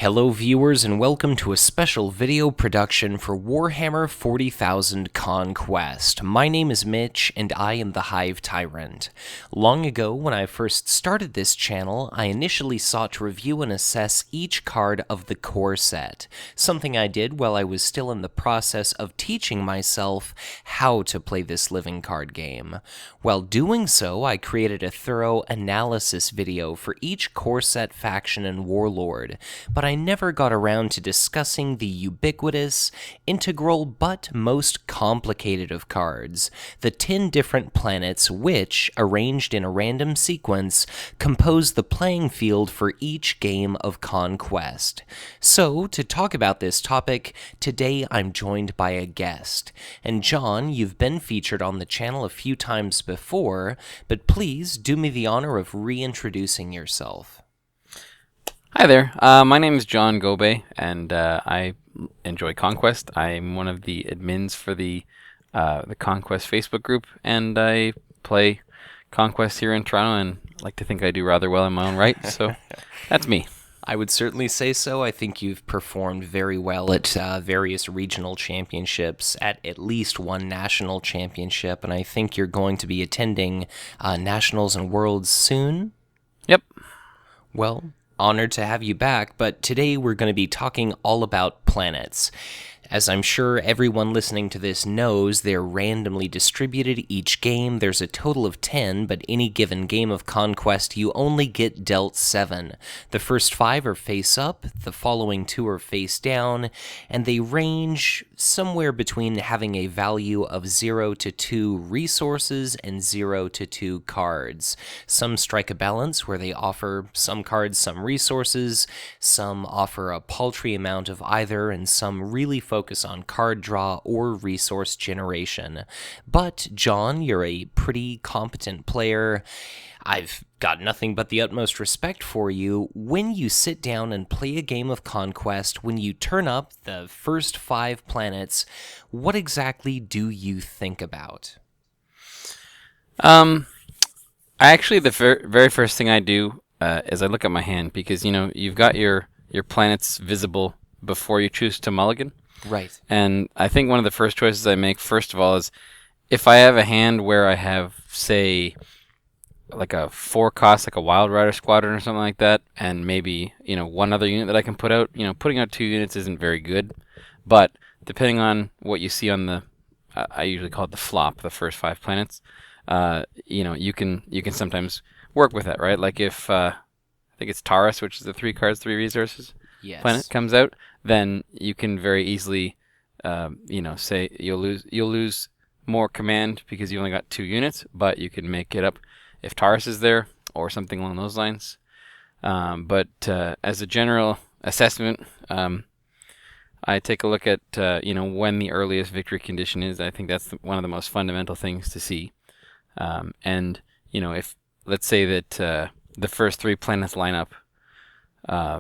Hello viewers and welcome to a special video production for Warhammer 40,000 Conquest. My name is Mitch and I am the Hive Tyrant. Long ago when I first started this channel, I initially sought to review and assess each card of the core set, something I did while I was still in the process of teaching myself how to play this living card game. While doing so, I created a thorough analysis video for each core set faction and warlord, but I never got around to discussing the ubiquitous, integral, but most complicated of cards, the 10 different planets which, arranged in a random sequence, compose the playing field for each game of Conquest. So, to talk about this topic, today I'm joined by a guest. And John, you've been featured on the channel a few times before, but please do me the honor of reintroducing yourself. Hi there, my name is John Gobeil, and I enjoy Conquest. I'm one of the admins for the Conquest Facebook group, and I play Conquest here in Toronto, and like to think I do rather well in my own right, so that's me. I would certainly say so. I think you've performed very well at various regional championships, at least one national championship, and I think you're going to be attending Nationals and Worlds soon. Yep. Well, honored to have you back, but today we're going to be talking all about planets. As I'm sure everyone listening to this knows, they're randomly distributed each game. There's a total of 10, but any given game of Conquest, you only get dealt 7. The first 5 are face up, the following 2 are face down, and they range somewhere between having a value of 0 to 2 resources and 0 to 2 cards. Some strike a balance where they offer some cards some resources, some offer a paltry amount of either, and some really focus on card draw or resource generation. But, John, you're a pretty competent player. I've got nothing but the utmost respect for you. When you sit down and play a game of Conquest, when you turn up the first 5 planets, what exactly do you think about? Actually, the very first thing I do is I look at my hand, because, you know, you've got your planets visible before you choose to mulligan. Right. And I think one of the first choices I make, first of all, is if I have a hand where I have, say, like a 4 cost, like a Wild Rider Squadron or something like that, and maybe, you know, one other unit that I can put out. You know, putting out 2 units isn't very good, but depending on what you see on the, I usually call it the flop, the first 5 planets, you know, you can sometimes work with that, right? Like if, I think it's Taurus, which is the 3 cards, 3 resources planet comes out, then you can very easily, you know, say you'll lose more command because you only got 2 units, but you can make it up if Taurus is there or something along those lines. But as a general assessment, I take a look at you know, when the earliest victory condition is. I think that's one of the most fundamental things to see. And you know, if let's say that the first 3 planets line up,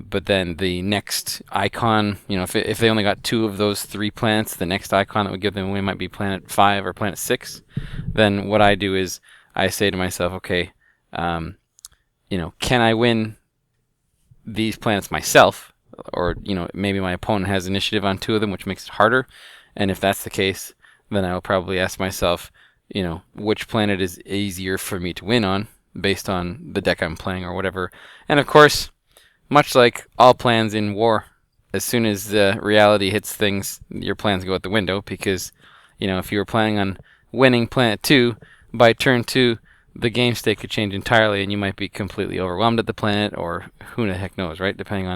but then the next icon, you know, if they only got 2 of those 3 planets, the next icon that would give them away might be planet 5 or planet 6. Then what I do is I say to myself, okay, you know, can I win these planets myself? Or, you know, maybe my opponent has initiative on 2 of them, which makes it harder. And if that's the case, then I will probably ask myself, you know, which planet is easier for me to win on based on the deck I'm playing or whatever. And of course, much like all plans in war, as soon as reality hits things, your plans go out the window, because, you know, if you were planning on winning planet 2, by turn 2, the game state could change entirely, and you might be completely overwhelmed at the planet, or who the heck knows, right? Depending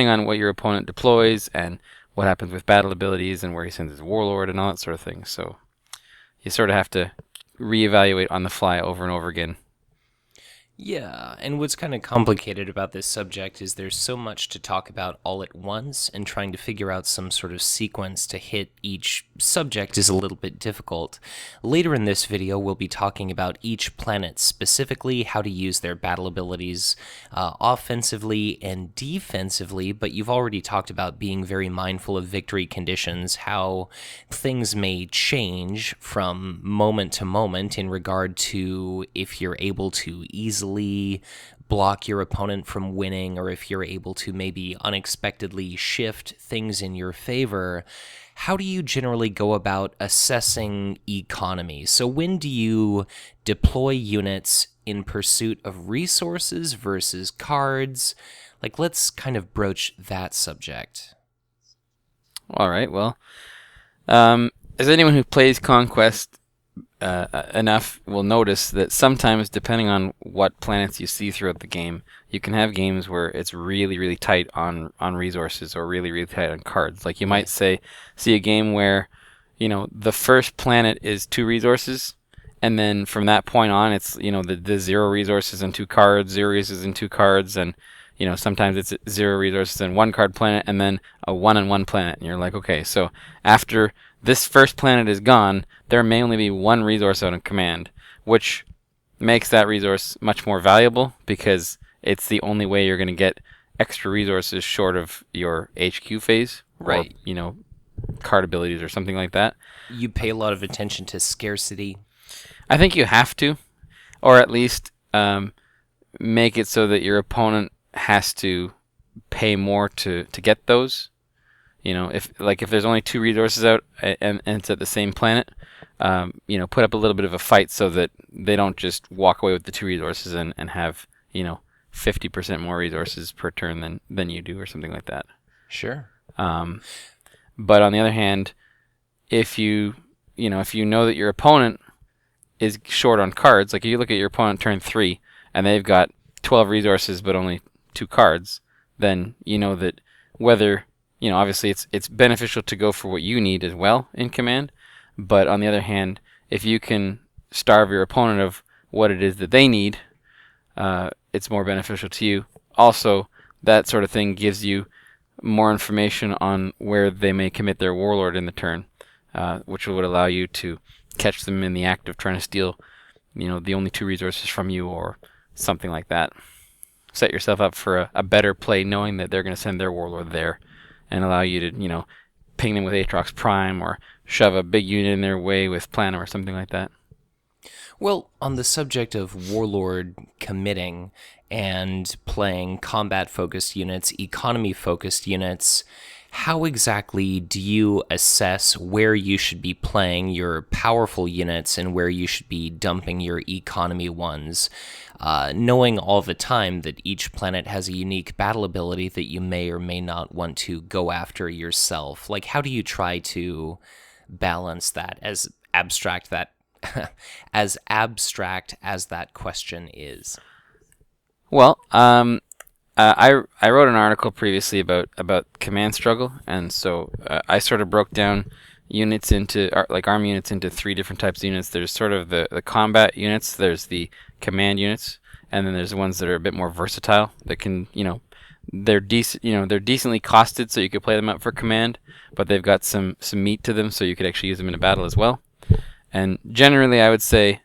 on what your opponent deploys and what happens with battle abilities and where he sends his warlord and all that sort of thing. So you sort of have to reevaluate on the fly over and over again. Yeah, and what's kind of complicated about this subject is there's so much to talk about all at once, and trying to figure out some sort of sequence to hit each subject is a little bit difficult. Later in this video, we'll be talking about each planet specifically, how to use their battle abilities offensively and defensively, but you've already talked about being very mindful of victory conditions, how things may change from moment to moment in regard to if you're able to easily block your opponent from winning, or if you're able to maybe unexpectedly shift things in your favor, how do you generally go about assessing economy? So when do you deploy units in pursuit of resources versus cards? Like, let's kind of broach that subject. All right, well, as anyone who plays Conquest enough will notice that sometimes, depending on what planets you see throughout the game, you can have games where it's really, really tight on resources or really, really tight on cards. Like you might see a game where, the first planet is 2 resources, and then from that point on, it's the 0 resources and 2 cards, 0 resources and 2 cards, and sometimes it's 0 resources and 1 card planet, and then a 1 and 1 planet, and you're like, okay, so after this first planet is gone, there may only be 1 resource out of command, which makes that resource much more valuable because it's the only way you're going to get extra resources short of your HQ phase, right? Or, card abilities or something like that. You pay a lot of attention to scarcity. I think you have to, or at least make it so that your opponent has to pay more to get those. If there's only 2 resources out and it's at the same planet, put up a little bit of a fight so that they don't just walk away with the 2 resources and have 50% more resources per turn than you do or something like that. Sure. But on the other hand, if you know that your opponent is short on cards, like if you look at your opponent turn 3 and they've got 12 resources but only 2 cards, then you know that whether obviously it's beneficial to go for what you need as well in command, but on the other hand, if you can starve your opponent of what it is that they need, it's more beneficial to you. Also, that sort of thing gives you more information on where they may commit their warlord in the turn, which would allow you to catch them in the act of trying to steal, the only 2 resources from you or something like that. Set yourself up for a better play knowing that they're going to send their warlord there and allow you to, ping them with Aatrox Prime or shove a big unit in their way with Planum or something like that. Well, on the subject of warlord committing and playing combat-focused units, economy-focused units, how exactly do you assess where you should be playing your powerful units and where you should be dumping your economy ones, knowing all the time that each planet has a unique battle ability that you may or may not want to go after yourself? Like, how do you try to balance that, as abstract as that question is? Well, I wrote an article previously about command struggle, and so I sort of broke down units into army units into 3 different types of units. There's sort of the combat units, there's the command units, and then there's the ones that are a bit more versatile that can they're decently costed, so you could play them up for command, but they've got some meat to them, so you could actually use them in a battle as well. And generally, I would say,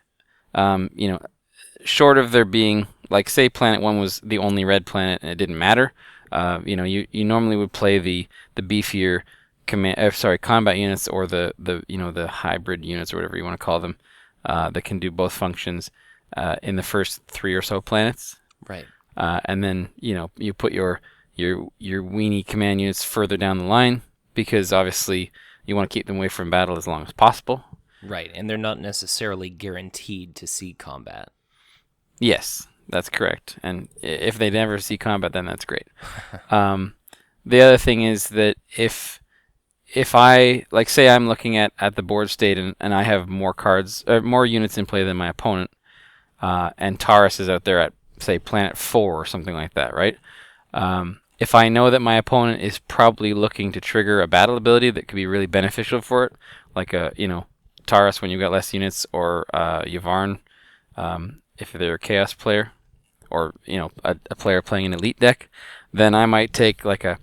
short of there being, like, say Planet 1 was the only red planet and it didn't matter, you normally would play the beefier combat units, or the hybrid units, or whatever you want to call them, that can do both functions in the first 3 or so planets. Right. And then you put your weenie command units further down the line, because obviously you want to keep them away from battle as long as possible. Right, and they're not necessarily guaranteed to see combat. Yes, that's correct. And if they never see combat, then that's great. The other thing is that if I, like, say I'm looking at the board state and I have more cards or more units in play than my opponent, and Taurus is out there at, say, planet 4 or something like that, right? If I know that my opponent is probably looking to trigger a battle ability that could be really beneficial for it, like Taurus when you've got less units, or Yvarn if they're a Chaos player, or a player playing an Elite deck, then I might take like a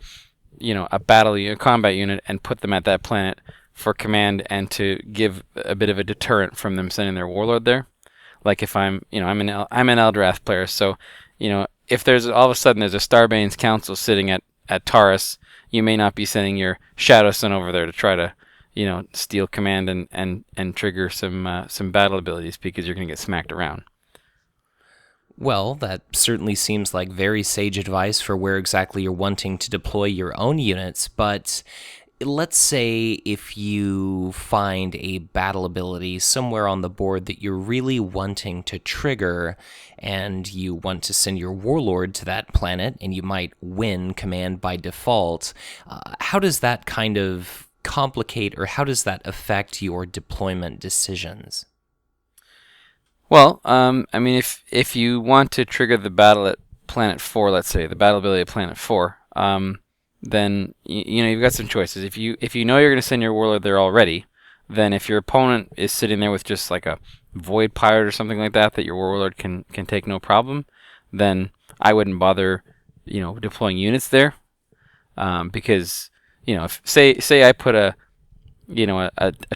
combat unit and put them at that planet for command and to give a bit of a deterrent from them sending their warlord there. Like if I'm an Eldrath player, so if there's all of a sudden there's a Starbane's Council sitting at Taurus, you may not be sending your Shadow Sun over there to try to steal command and trigger some battle abilities, because you're going to get smacked around. Well, that certainly seems like very sage advice for where exactly you're wanting to deploy your own units, but let's say if you find a battle ability somewhere on the board that you're really wanting to trigger, and you want to send your warlord to that planet, and you might win command by default, how does that kind of complicate, or how does that affect your deployment decisions? Well, I mean, if you want to trigger the battle at Planet 4, let's say the battle ability at Planet 4, then you know you've got some choices. If you know you're going to send your warlord there already, then if your opponent is sitting there with just like a void pirate or something like that your warlord can take no problem, then I wouldn't bother, deploying units there, because if say I put a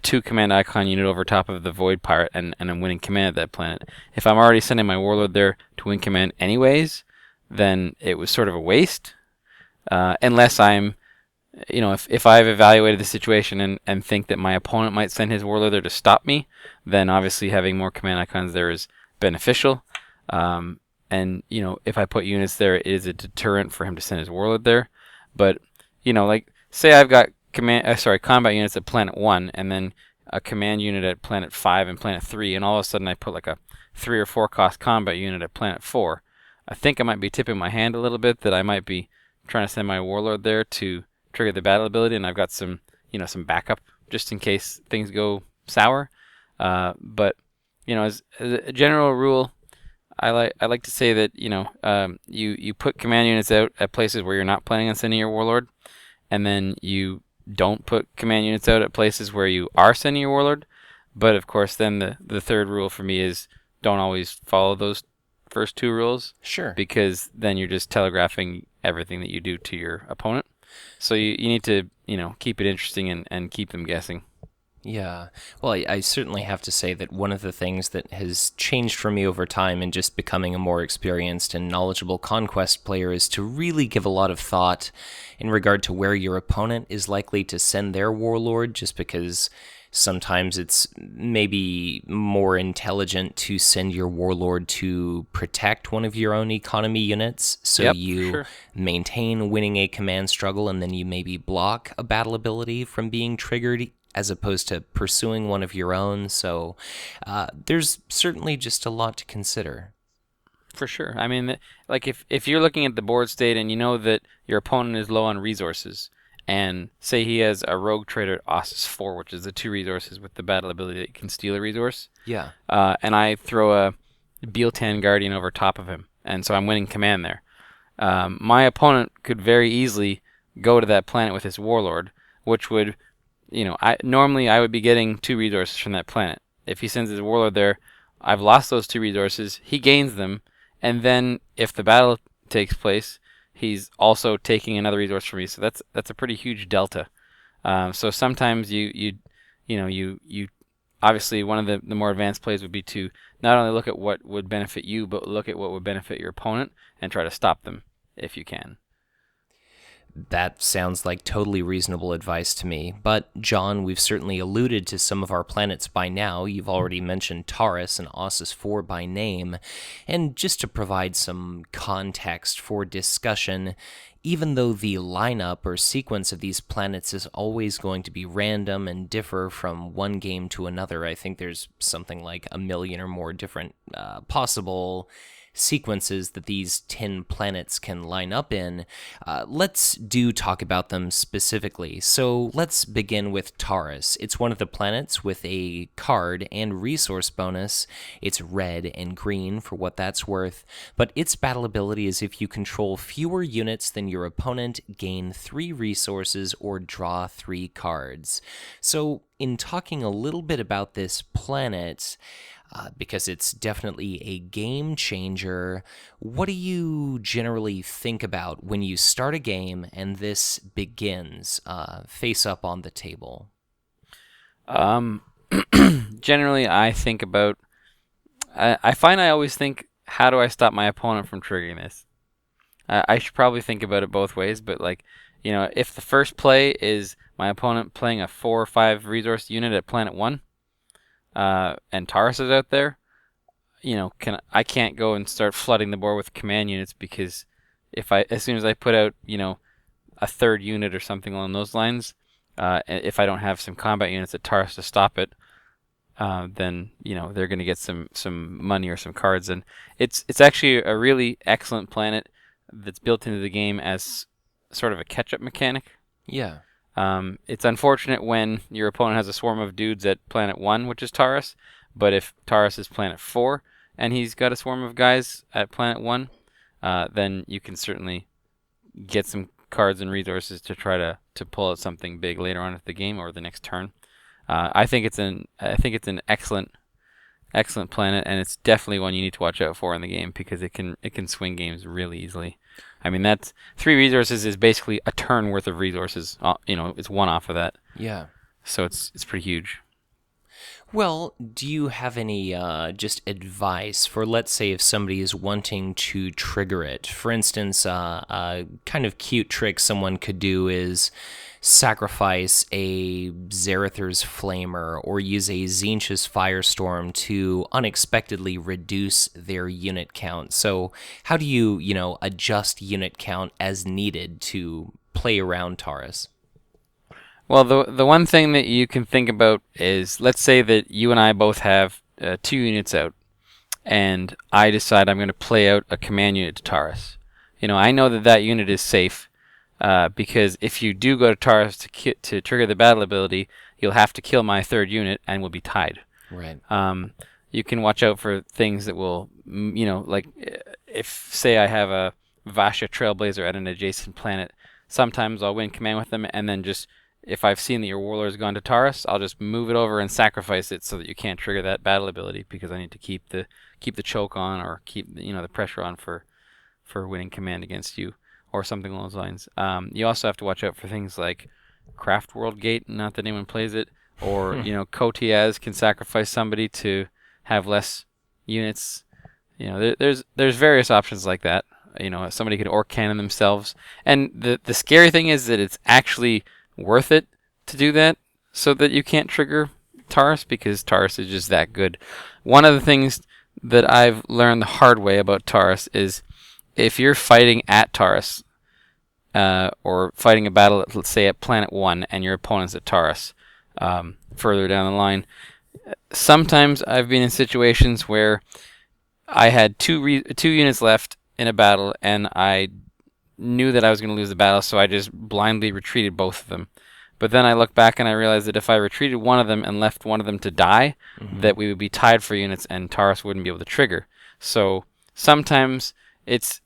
2 command icon unit over top of the void pirate and I'm winning command at that planet. If I'm already sending my warlord there to win command anyways, then it was sort of a waste. Unless I'm, if I've evaluated the situation and think that my opponent might send his warlord there to stop me, then obviously having more command icons there is beneficial. And if I put units there, it is a deterrent for him to send his warlord there. But like say I've got combat units at Planet 1, and then a command unit at Planet 5 and Planet 3, and all of a sudden I put like a 3 or 4 cost combat unit at Planet 4. I think I might be tipping my hand a little bit that I might be trying to send my warlord there to trigger the battle ability, and I've got some backup just in case things go sour. But as a general rule, I like to say that you put command units out at places where you're not planning on sending your warlord, and then you don't put command units out at places where you are sending your warlord. But of course, then the third rule for me is don't always follow those first 2 rules. Sure. Because then you're just telegraphing everything that you do to your opponent. So you need to keep it interesting and keep them guessing. Yeah. Well, I certainly have to say that one of the things that has changed for me over time in just becoming a more experienced and knowledgeable Conquest player is to really give a lot of thought in regard to where your opponent is likely to send their warlord, just because sometimes it's maybe more intelligent to send your warlord to protect one of your own economy units, so Yep, you sure. maintain winning a command struggle, and then you maybe block a battle ability from being triggered as opposed to pursuing one of your own. So there's certainly just a lot to consider. For sure. I mean, like if you're looking at the board state and you know that your opponent is low on resources, and say he has a rogue trader at Ausas 4, which is the 2 resources with the battle ability that can steal a resource. Yeah. And I throw a Bealtan Guardian over top of him, and so I'm winning command there. My opponent could very easily go to that planet with his warlord, which would, normally I would be getting 2 resources from that planet. If he sends his warlord there, I've lost those 2 resources. He gains them, and then if the battle takes place, he's also taking another resource from me. So that's a pretty huge delta. So sometimes you obviously one of the more advanced plays would be to not only look at what would benefit you, but look at what would benefit your opponent and try to stop them if you can. That sounds like totally reasonable advice to me. But, John, we've certainly alluded to some of our planets by now. You've already mentioned Taurus and Ausas 4 by name. And just to provide some context for discussion, even though the lineup or sequence of these planets is always going to be random and differ from one game to another, I think there's something like a million or more different possible sequences that these 10 planets can line up in. Let's talk about them specifically. So let's begin with Taurus. It's one of the planets with a card and resource bonus. It's red and green for what that's worth, but its battle ability is if you control fewer units than your opponent, gain 3 resources or draw 3 cards. So in talking a little bit about this planet, because it's definitely a game changer, what do you generally think about when you start a game and this begins face up on the table? Generally, I think about. I find I always think, how do I stop my opponent from triggering this? I should probably think about it both ways, but if the first play is my opponent playing a 4 or 5 resource unit at Planet 1, and Taurus is out there, I can't go and start flooding the board with command units because as soon as I put out, a third unit or something along those lines, if I don't have some combat units at Taurus to stop it, then they're going to get some money or some cards, and it's actually a really excellent planet that's built into the game as sort of a catch-up mechanic. Yeah. It's unfortunate when your opponent has a swarm of dudes at planet 1, which is Taurus, but if Taurus is planet 4 and he's got a swarm of guys at planet 1, then you can certainly get some cards and resources to try to pull out something big later on in the game or the next turn. I think it's an excellent planet, and it's definitely one you need to watch out for in the game because it can swing games really easily. I mean, that's 3 resources is basically a turn worth of resources. It's one off of that. Yeah. So it's pretty huge. Well, do you have any just advice for, let's say, if somebody is wanting to trigger it? For instance, a kind of cute trick someone could do is sacrifice a Zarathar's Flamer or use a Tzeentch's Firestorm to unexpectedly reduce their unit count. So how do you, adjust unit count as needed to play around Taurus? Well, the one thing that you can think about is, let's say that you and I both have 2 units out, and I decide I'm going to play out a command unit to Taurus. I know that unit is safe, because if you do go to Taurus to trigger the battle ability, you'll have to kill my 3rd unit and we'll be tied. Right. You can watch out for things that will, like if, say, I have a Vasha Trailblazer at an adjacent planet, sometimes I'll win command with them, and then just, if I've seen that your Warlord has gone to Taurus, I'll just move it over and sacrifice it so that you can't trigger that battle ability because I need to keep the choke on or keep the pressure on for winning command against you or something along those lines. You also have to watch out for things like Craft World Gate, not that anyone plays it, or Kotiaz can sacrifice somebody to have less units. There's various options like that. Somebody could Orc Cannon themselves, and the scary thing is that it's actually worth it to do that so that you can't trigger Taurus because Taurus is just that good. One of the things that I've learned the hard way about Taurus is if you're fighting at Taurus or fighting a battle, let's say at Planet 1 and your opponent's at Taurus further down the line, sometimes I've been in situations where I had two units left in a battle and I knew that I was going to lose the battle, so I just blindly retreated both of them. But then I look back and I realized that if I retreated one of them and left one of them to die, that we would be tied for units and Taurus wouldn't be able to trigger. So sometimes it's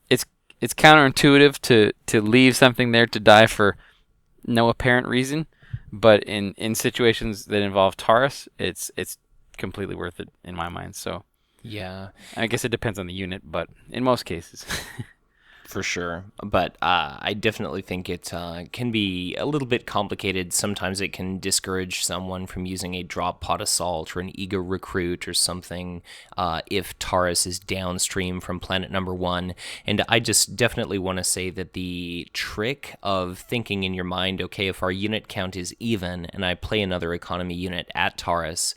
counterintuitive to leave something there to die for no apparent reason, but in situations that involve Taurus, it's completely worth it in my mind. So yeah, I guess it depends on the unit, but in most cases. For sure. But I definitely think it can be a little bit complicated. Sometimes it can discourage someone from using a drop pod assault or an ego recruit or something if Taurus is downstream from planet number 1. And I just definitely want to say that the trick of thinking in your mind, okay, if our unit count is even and I play another economy unit at Taurus,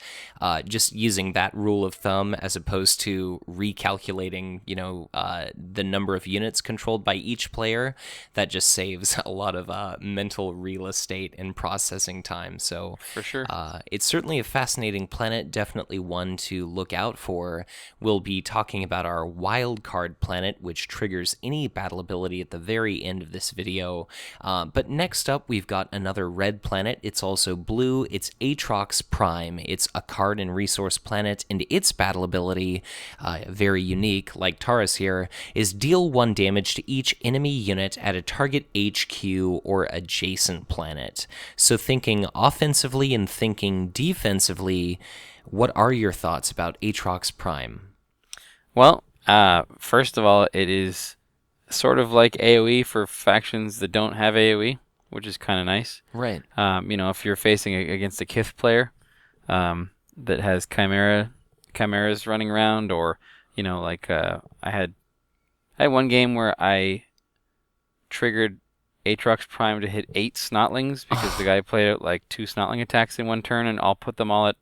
just using that rule of thumb as opposed to recalculating, the number of units controlled by each player, that just saves a lot of mental real estate and processing time. So for sure, it's certainly a fascinating planet, definitely one to look out for. We'll be talking about our wild card planet, which triggers any battle ability at the very end of this video. But next up, we've got another red planet. It's also blue. It's Aatrox Prime. It's a card and resource planet, and its battle ability, very unique, like Taurus here, is deal 1 damage to each enemy unit at a target HQ or adjacent planet. So thinking offensively and thinking defensively, what are your thoughts about Aatrox Prime? Well, first of all, it is sort of like AoE for factions that don't have AoE, which is kind of nice. Right. If you're facing against a Kith player that has chimeras running around, or I had one game where I triggered Aatrox Prime to hit 8 Snotlings because the guy played out like 2 Snotling attacks in one turn, and I'll put them all at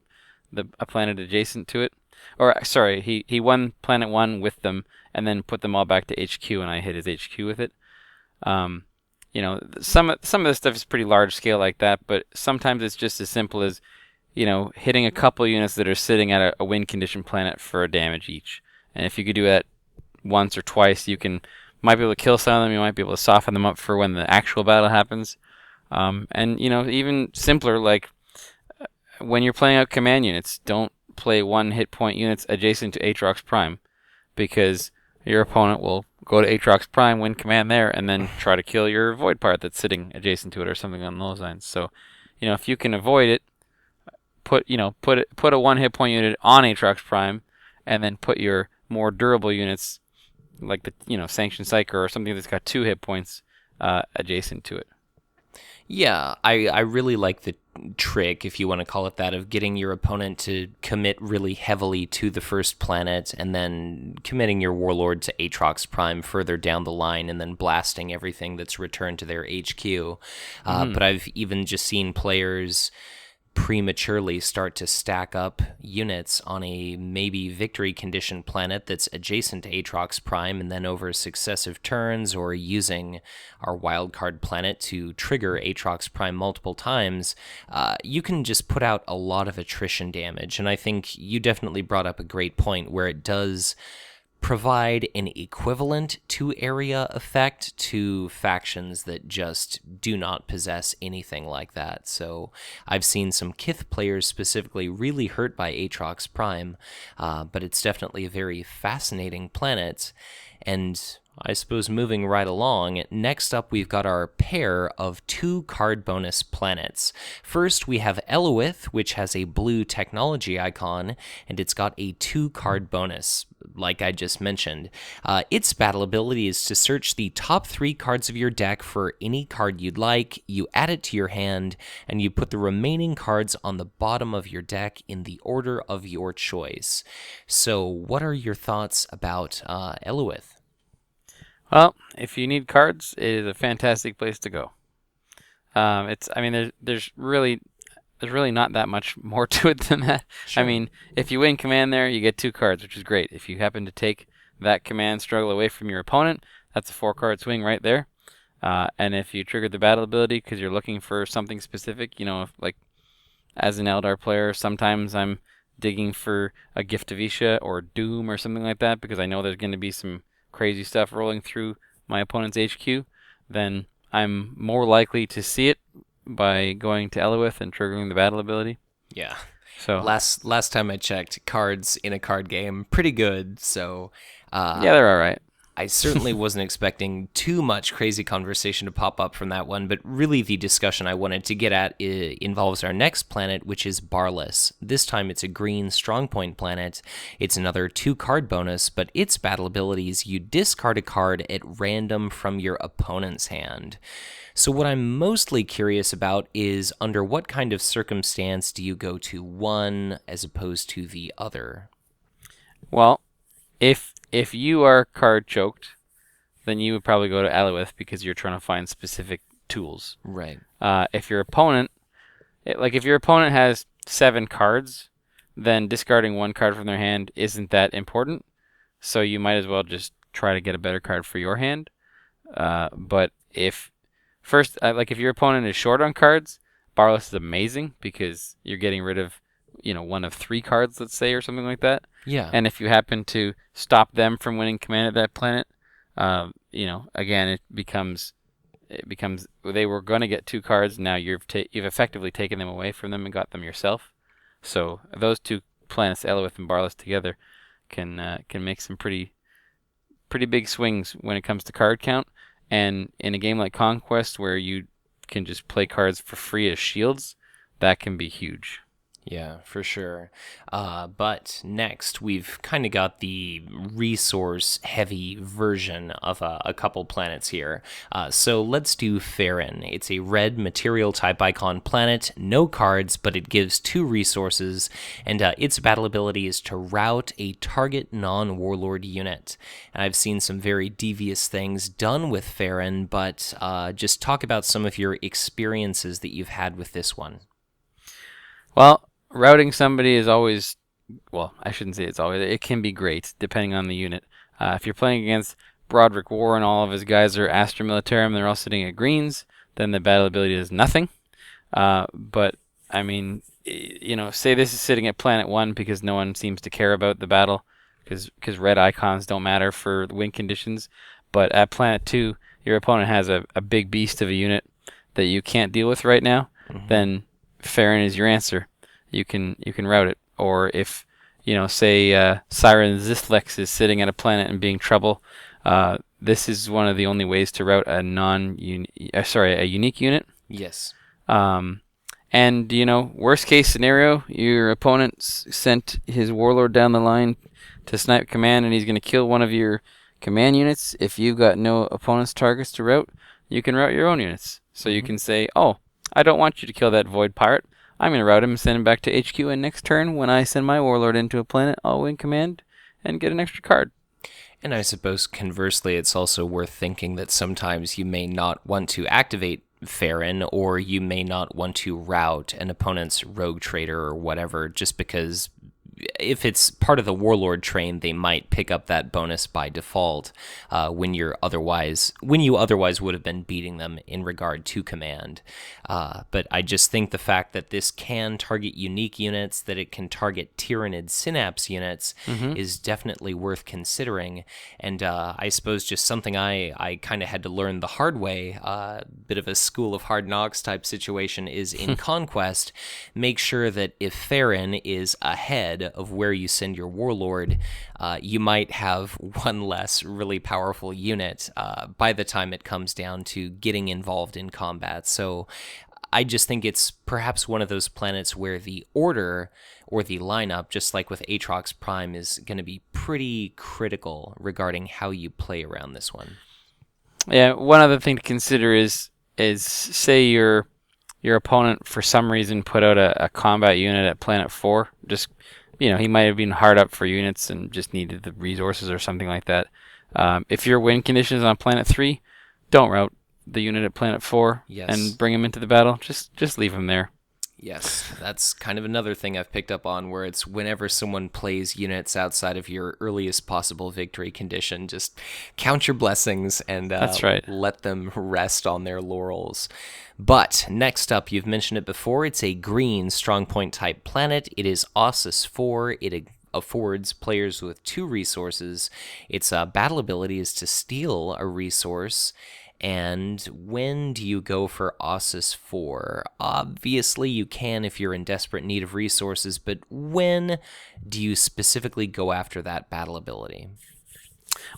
a planet adjacent to it. Or sorry, he won Planet 1 with them, and then put them all back to HQ, and I hit his HQ with it. Um, some of this stuff is pretty large scale like that, but sometimes it's just as simple as hitting a couple units that are sitting at a win condition planet for a damage each. And if you could do that once or twice, might be able to kill some of them. You might be able to soften them up for when the actual battle happens. And even simpler, like when you're playing out command units, don't play 1 hit point units adjacent to Aatrox Prime, because your opponent will go to Aatrox Prime, win command there, and then try to kill your void part that's sitting adjacent to it or something on those lines. So, if you can avoid it, put a 1 hit point unit on Aatrox Prime, and then put your more durable units like the Sanctioned Psyker or something that's got 2 hit points adjacent to it. Yeah, I really like the trick, if you want to call it that, of getting your opponent to commit really heavily to the first planet and then committing your warlord to Aatrox Prime further down the line and then blasting everything that's returned to their HQ. But I've even just seen players prematurely start to stack up units on a maybe victory condition planet that's adjacent to Aatrox Prime, and then over successive turns or using our wildcard planet to trigger Aatrox Prime multiple times, you can just put out a lot of attrition damage. And I think you definitely brought up a great point where it does provide an equivalent to area effect to factions that just do not possess anything like that. So I've seen some Kith players specifically really hurt by Aatrox Prime, but it's definitely a very fascinating planet. And I suppose moving right along, next up we've got our pair of 2 card bonus planets. First we have Elowith, which has a blue technology icon, and it's got a 2 card bonus, like I just mentioned. Its battle ability is to search the top 3 cards of your deck for any card you'd like, you add it to your hand, and you put the remaining cards on the bottom of your deck in the order of your choice. So what are your thoughts about Elowith? Well, if you need cards, it is a fantastic place to go. There's really not that much more to it than that. Sure. I mean, if you win command there, you get 2 cards, which is great. If you happen to take that command struggle away from your opponent, that's a 4-card swing right there. And if you trigger the battle ability because you're looking for something specific, as an Eldar player, sometimes I'm digging for a Gift of Isha or Doom or something like that because I know there's going to be some crazy stuff rolling through my opponent's HQ, then I'm more likely to see it by going to Elowith and triggering the battle ability. Yeah. So last time I checked, cards in a card game, pretty good. So yeah, they're all right. I certainly wasn't expecting too much crazy conversation to pop up from that one, but really the discussion I wanted to get at involves our next planet, which is Barlas. This time it's a green strongpoint planet. It's another 2-card bonus, but its battle ability is you discard a card at random from your opponent's hand. So what I'm mostly curious about is under what kind of circumstance do you go to one as opposed to the other? Well, if you are card choked, then you would probably go to Elowith because you're trying to find specific tools. Right. If your opponent has 7 cards, then discarding 1 card from their hand isn't that important. So you might as well just try to get a better card for your hand. But if your opponent is short on cards, Barlas is amazing because you're getting rid of one of 3 cards, let's say, or something like that. Yeah. And if you happen to stop them from winning command at that planet, again, it becomes they were going to get 2 cards. Now you've effectively taken them away from them and got them yourself. So those 2 planets, Elowith and Barlas, together can make some pretty big swings when it comes to card count. And in a game like Conquest, where you can just play cards for free as shields, that can be huge. Yeah, for sure. But next, we've kind of got the resource-heavy version of a couple planets here. So let's do Ferren. It's a red material-type icon planet, no cards, but it gives 2 resources, and its battle ability is to rout a target non-warlord unit. And I've seen some very devious things done with Ferren, but just talk about some of your experiences that you've had with this one. Well, routing somebody is always well, I shouldn't say it's always. It can be great depending on the unit. If you're playing against Broderick War and all of his guys are Astra Militarum, they're all sitting at greens, then the battle ability is nothing. But I mean, say this is sitting at Planet 1 because no one seems to care about the battle, because red icons don't matter for win conditions. But at Planet 2, your opponent has a big beast of a unit that you can't deal with right now, then Ferren is your answer. You can route it. Or if, say Siren Zithlex is sitting at a planet and being trouble, this is one of the only ways to route a unique unit. Yes. And worst case scenario, your opponent sent his warlord down the line to snipe command, and he's going to kill one of your command units. If you've got no opponent's targets to route, you can route your own units. So you can say, oh, I don't want you to kill that void pirate. I'm going to route him and send him back to HQ, and next turn, when I send my warlord into a planet, I'll win command and get an extra card. And I suppose conversely, it's also worth thinking that sometimes you may not want to activate Ferren, or you may not want to route an opponent's rogue trader or whatever, just because if it's part of the warlord train, they might pick up that bonus by default when you otherwise would have been beating them in regard to command. But I just think the fact that this can target unique units, that it can target Tyranid Synapse units, is definitely worth considering. And I suppose just something I kind of had to learn the hard way, bit of a school of hard knocks type situation, is in Conquest, make sure that if Ferren is ahead of where you send your warlord, you might have one less really powerful unit by the time it comes down to getting involved in combat. So I just think it's perhaps one of those planets where the order or the lineup, just like with Aatrox Prime, is going to be pretty critical regarding how you play around this one. Yeah, one other thing to consider is say your opponent for some reason put out a combat unit at Planet 4, just he might have been hard up for units and just needed the resources or something like that. If your win condition is on Planet 3, don't route the unit at Planet 4 and bring him into the battle. Just leave him there. Yes, that's kind of another thing I've picked up on, where it's whenever someone plays units outside of your earliest possible victory condition, just count your blessings and That's right. let them rest on their laurels. But next up, you've mentioned it before, it's a green strong point type planet. It is Ausas 4. It affords players with 2 resources. Its battle ability is to steal a resource. And when do you go for Ausas 4? Obviously, you can if you're in desperate need of resources, but when do you specifically go after that battle ability?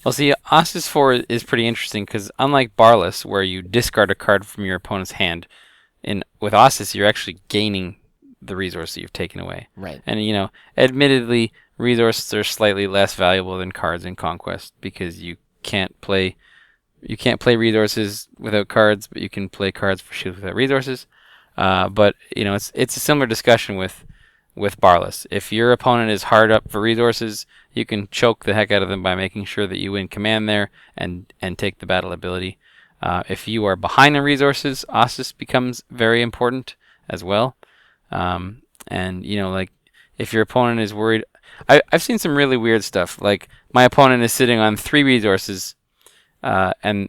Well, see, Ausas 4 is pretty interesting because unlike Barless, where you discard a card from your opponent's hand, with Ausas, you're actually gaining the resource that you've taken away. Right. And, admittedly, resources are slightly less valuable than cards in Conquest because you can't play resources without cards, but you can play cards for shields without resources. But it's a similar discussion with Barless. If your opponent is hard up for resources, you can choke the heck out of them by making sure that you win command there and take the battle ability. If you are behind in resources, Ausas becomes very important as well. And if your opponent is worried, I've seen some really weird stuff. Like my opponent is sitting on 3 resources. And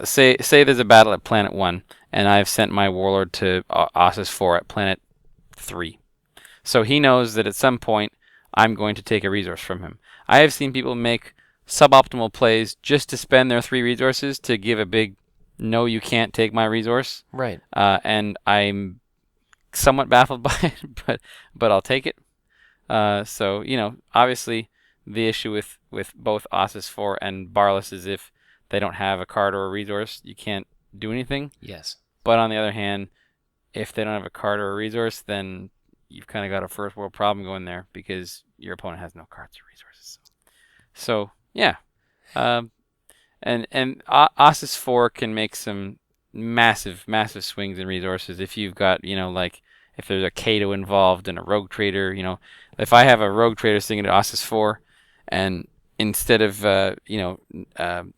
say there's a battle at Planet 1, and I've sent my warlord to Ausas 4 at Planet 3. So he knows that at some point I'm going to take a resource from him. I have seen people make suboptimal plays just to spend their 3 resources to give a big no, you can't take my resource. Right. And I'm somewhat baffled by it, but I'll take it. So obviously the issue with both Ausas 4 and Barless is if they don't have a card or a resource, you can't do anything. Yes. But on the other hand, if they don't have a card or a resource, then you've kind of got a first world problem going there because your opponent has no cards or resources. So yeah. And Ausas 4 can make some massive swings in resources if you've got, if there's a Kato involved and a rogue trader, if I have a rogue trader sitting at Ausas 4 and instead of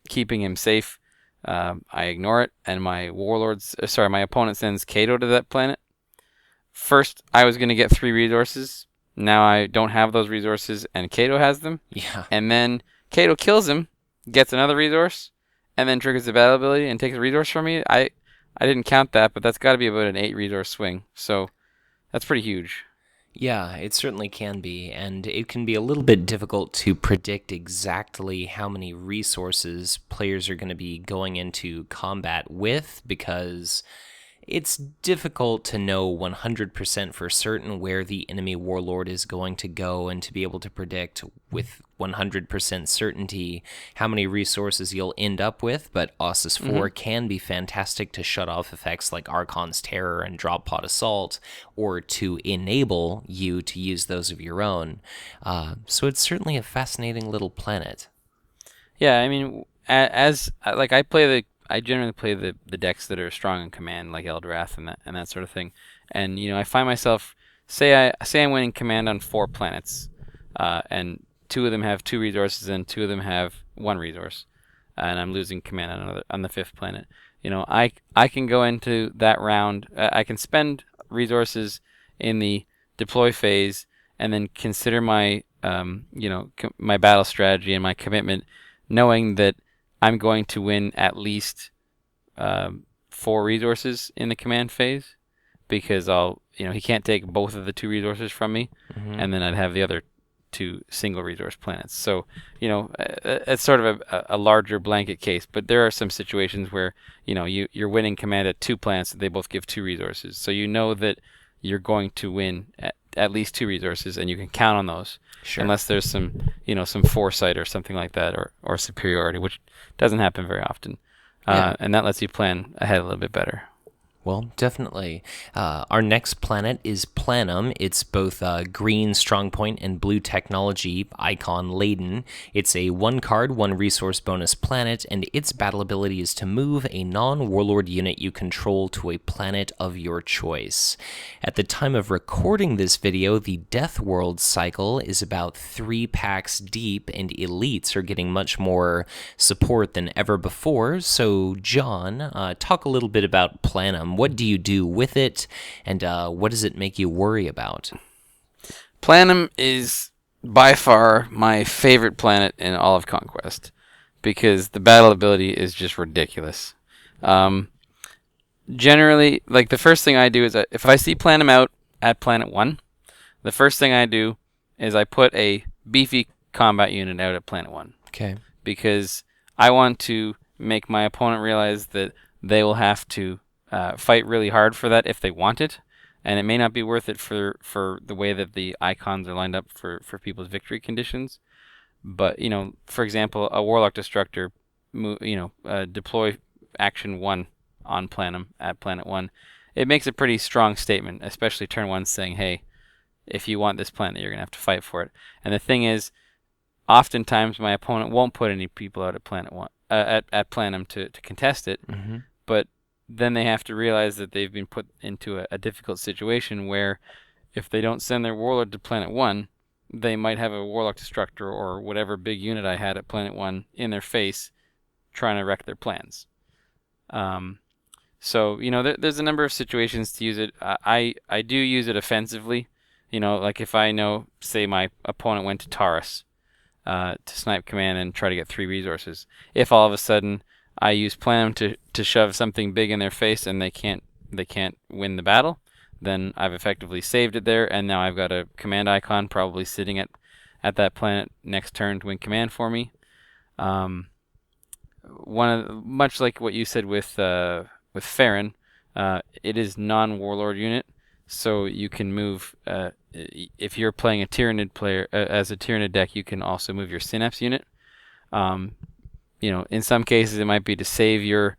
keeping him safe, I ignore it, and my opponent sends Kato to that planet. First, I was going to get 3 resources Now I don't have those resources, and Kato has them. Yeah. And then Kato kills him, gets another resource, and then triggers the battle ability and takes a resource from me. I didn't count that, but that's got to be about an 8 resource swing. So that's pretty huge. Yeah, it certainly can be, and it can be a little bit difficult to predict exactly how many resources players are going to be going into combat with, because it's difficult to know 100% for certain where the enemy warlord is going to go, and to be able to predict with 100% certainty how many resources you'll end up with. But Ausas 4 can be fantastic to shut off effects like Archon's Terror and Drop Pod Assault, or to enable you to use those of your own. So it's certainly a fascinating little planet. Yeah, I mean, I generally play the decks that are strong in command, like Eldrath and that sort of thing. And I find myself, say I'm winning command on 4 planets, and 2 of them have 2 resources and 2 of them have 1 resource, and I'm losing command on the 5th planet. I can go into that round. I can spend resources in the deploy phase, and then consider my my battle strategy and my commitment, knowing that I'm going to win at least 4 resources in the command phase, because he can't take both of the 2 resources from me, and then I'd have the other 2 single resource planets. So it's sort of a larger blanket case, but there are some situations where you're winning command at 2 planets that they both give 2 resources, so that you're going to win at least 2 resources, and you can count on those. Sure. Unless there's some foresight or something like that, or superiority, which doesn't happen very often. And that lets you plan ahead a little bit better. Well, definitely. Our next planet is Planum. It's both green strongpoint and blue technology icon laden. It's a 1-card, 1-resource bonus planet, and its battle ability is to move a non-warlord unit you control to a planet of your choice. At the time of recording this video, the Death World cycle is about 3 packs deep, and elites are getting much more support than ever before. So, John, talk a little bit about Planum. What do you do with it, and what does it make you worry about? Planum is by far my favorite planet in all of Conquest, because the battle ability is just ridiculous. Generally, like, the first thing I do is, if I see Planum out at Planet 1, the first thing I do is I put a beefy combat unit out at Planet 1. Okay. Because I want to make my opponent realize that they will have to fight really hard for that if they want it, and it may not be worth it for the way that the icons are lined up for people's victory conditions. But for example, a Warlock Destructor, deploy action 1 on Planum at Planet 1. It makes a pretty strong statement, especially turn 1, saying, hey, if you want this planet, you're gonna have to fight for it. And the thing is, oftentimes my opponent won't put any people out at Planet 1 at Planum to contest it, but then they have to realize that they've been put into a difficult situation where, if they don't send their warlord to Planet 1, they might have a Warlock Destructor or whatever big unit I had at Planet 1 in their face, trying to wreck their plans. So there's a number of situations to use it. I do use it offensively. Like if I know, say my opponent went to Taurus to snipe command and try to get 3 resources. If all of a sudden I use Planum to shove something big in their face and they can't win the battle, then I've effectively saved it there, and now I've got a command icon probably sitting at that planet next turn to win command for me. Much like what you said with Ferren, it is non-warlord unit, so you can move. If you're playing a Tyranid player as a Tyranid deck, you can also move your Synapse unit. In some cases it might be to save your